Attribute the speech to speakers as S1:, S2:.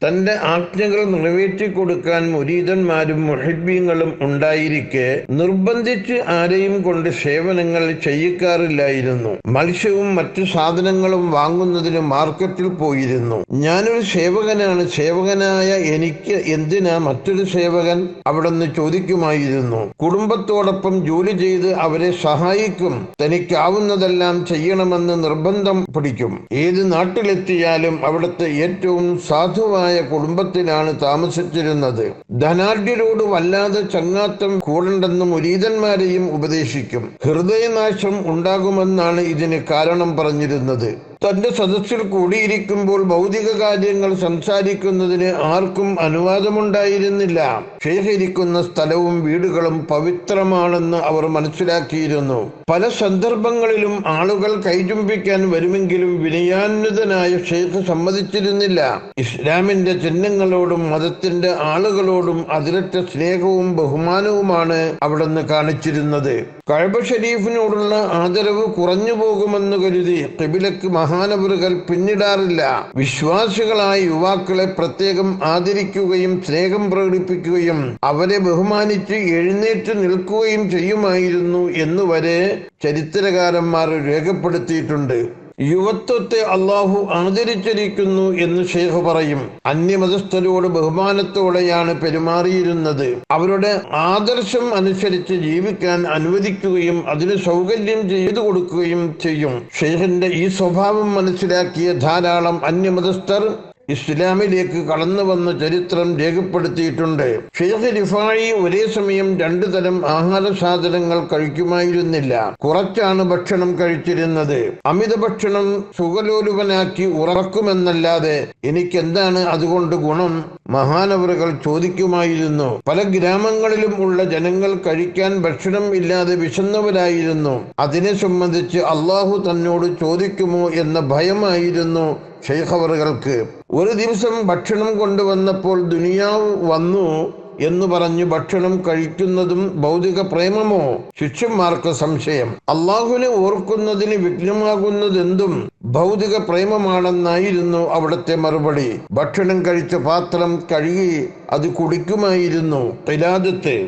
S1: തന്റെ ആജ്ഞകൾ നിറവേറ്റിക്കൊടുക്കാൻ മുരീദന്മാരും മുഹിബ്ബീങ്ങളും ഉണ്ടായിരിക്കെ നിർബന്ധിച്ച് ആരെയും കൊണ്ട് സേവനങ്ങൾ ചെയ്യിക്കാറില്ലായിരുന്നു. മത്സ്യവും മറ്റു സാധനങ്ങളും വാങ്ങുന്നതിന് മാർക്കറ്റിൽ പോയിരുന്നു. ഞാനൊരു സേവകനാണ്, സേവകനായ എനിക്ക് എന്തിനാ മറ്റൊരു സേവകൻ അവിടുന്ന് ചോദിക്കുമായിരുന്നു. കുടുംബത്തോടൊപ്പം ജോലി ചെയ്ത് അവരെ സഹായിക്കും, തനിക്കാവുന്നതെല്ലാം ചെയ്യണമെന്ന് നിർബന്ധം പിടിക്കും. ഏത് നാട്ടിലെത്തിയാലും അവിടുത്തെ ഏറ്റവും സാധുവായ കുടുംബത്തിലാണ് താമസിച്ചിരുന്നത്. ധനാഢ്യരോട് വല്ലാതെ ചങ്ങാത്തം കൂടണ്ടെന്ന് മുരീദന്മാരെയും ഉപദേശിക്കും. ഹൃദയനാശം ഉണ്ടാകുമെന്നാണ് ഇതിന് കാരണം പറഞ്ഞിരുന്നത്. തന്റെ സദസ്സിൽ കൂടിയിരിക്കുമ്പോൾ ഭൗതിക കാര്യങ്ങൾ സംസാരിക്കുന്നതിന് ആർക്കും അനുവാദമുണ്ടായിരുന്നില്ല. ശേഖരിക്കുന്ന സ്ഥലവും വീടുകളും പവിത്രമാണെന്ന് അവർ മനസ്സിലാക്കിയിരുന്നു. പല സന്ദർഭങ്ങളിലും ആളുകൾ കൈചുംബിക്കാൻ വരുമെങ്കിലും വിനയാന്വിതനായ ഷെയ്ഖ് സമ്മതിച്ചിരുന്നില്ല. ഇസ്ലാമിന്റെ ചിഹ്നങ്ങളോടും മതത്തിന്റെ ആളുകളോടും അതിരറ്റ സ്നേഹവും ബഹുമാനവുമാണ് അവിടുന്ന് കാണിച്ചിരുന്നത്. കഅബ ഷരീഫിനോടുള്ള ആദരവ് കുറഞ്ഞു പോകുമെന്ന് കരുതി ഖിബിലക്ക് മഹാനവറുകൾ പിന്നിടാറില്ല. വിശ്വാസികളായ യുവാക്കളെ പ്രത്യേകം ആദരിക്കുകയും സ്നേഹം പ്രകടിപ്പിക്കുകയും അവരെ ബഹുമാനിച്ച് എഴുന്നേറ്റ് നിൽക്കുകയും ചെയ്യുമായിരുന്നു എന്നുവരെ ചരിത്രകാരന്മാർ രേഖപ്പെടുത്തിയിട്ടുണ്ട്. യുവത്വത്തെ അള്ളാഹു ആദരിച്ചിരിക്കുന്നു എന്ന് ഷെയ്ഖ് പറയും. അന്യമതസ്ഥരോട് ബഹുമാനത്തോടെയാണ് പെരുമാറിയിരുന്നത്. അവരുടെ ആദർശം അനുസരിച്ച് ജീവിക്കാൻ അനുവദിക്കുകയും അതിന് സൗകര്യം ചെയ്തു കൊടുക്കുകയും ചെയ്യും. ഷെയ്ഖിന്റെ ഈ സ്വഭാവം മനസ്സിലാക്കിയ ധാരാളം അന്യമതസ്ഥർ ഇസ്ലാമിലേക്ക് കടന്നു വന്ന ചരിത്രം രേഖപ്പെടുത്തിയിട്ടുണ്ട്. ഷെയ്ഖ് റിഫായി ഒരേ സമയം 2 തരം ആഹാര സാധനങ്ങൾ കഴിക്കുമായിരുന്നില്ല. കുറച്ചാണ് ഭക്ഷണം കഴിച്ചിരുന്നത്. അമിത ഭക്ഷണം സുഖലോലുപനാക്കി ഉറക്കുമെന്നല്ലാതെ എനിക്കെന്താണ് അതുകൊണ്ട് ഗുണം? മഹാനവറുകൾ ചോദിക്കുമായിരുന്നു. പല ഗ്രാമങ്ങളിലും ഉള്ള ജനങ്ങൾ കഴിക്കാൻ ഭക്ഷണം ഇല്ലാതെ വിശന്നവരായിരുന്നു. അതിനെ സംബന്ധിച്ച് അള്ളാഹു തന്നോട് ചോദിക്കുമോ എന്ന ഭയമായിരുന്നു ഷെയ്ഖ് അവറുകൾക്ക്. ഒരു ദിവസം ഭക്ഷണം കൊണ്ടുവന്നപ്പോൾ ദുനിയാവ് വന്നു എന്ന് പറഞ്ഞ് ഭക്ഷണം കഴിക്കുന്നതും ഭൗതിക പ്രേമമോ? ശിഷ്യന്മാർക്ക് സംശയം. അള്ളാഹുവിനെ ഓർക്കുന്നതിന് വിഘ്നമാകുന്നതെന്തും ഭൗതിക പ്രേമമാണെന്നായിരുന്നു അവിടുത്തെ മറുപടി. ഭക്ഷണം കഴിച്ച പാത്രം കഴുകി അത് കുടിക്കുമായിരുന്നു. ഖിലാദത്ത്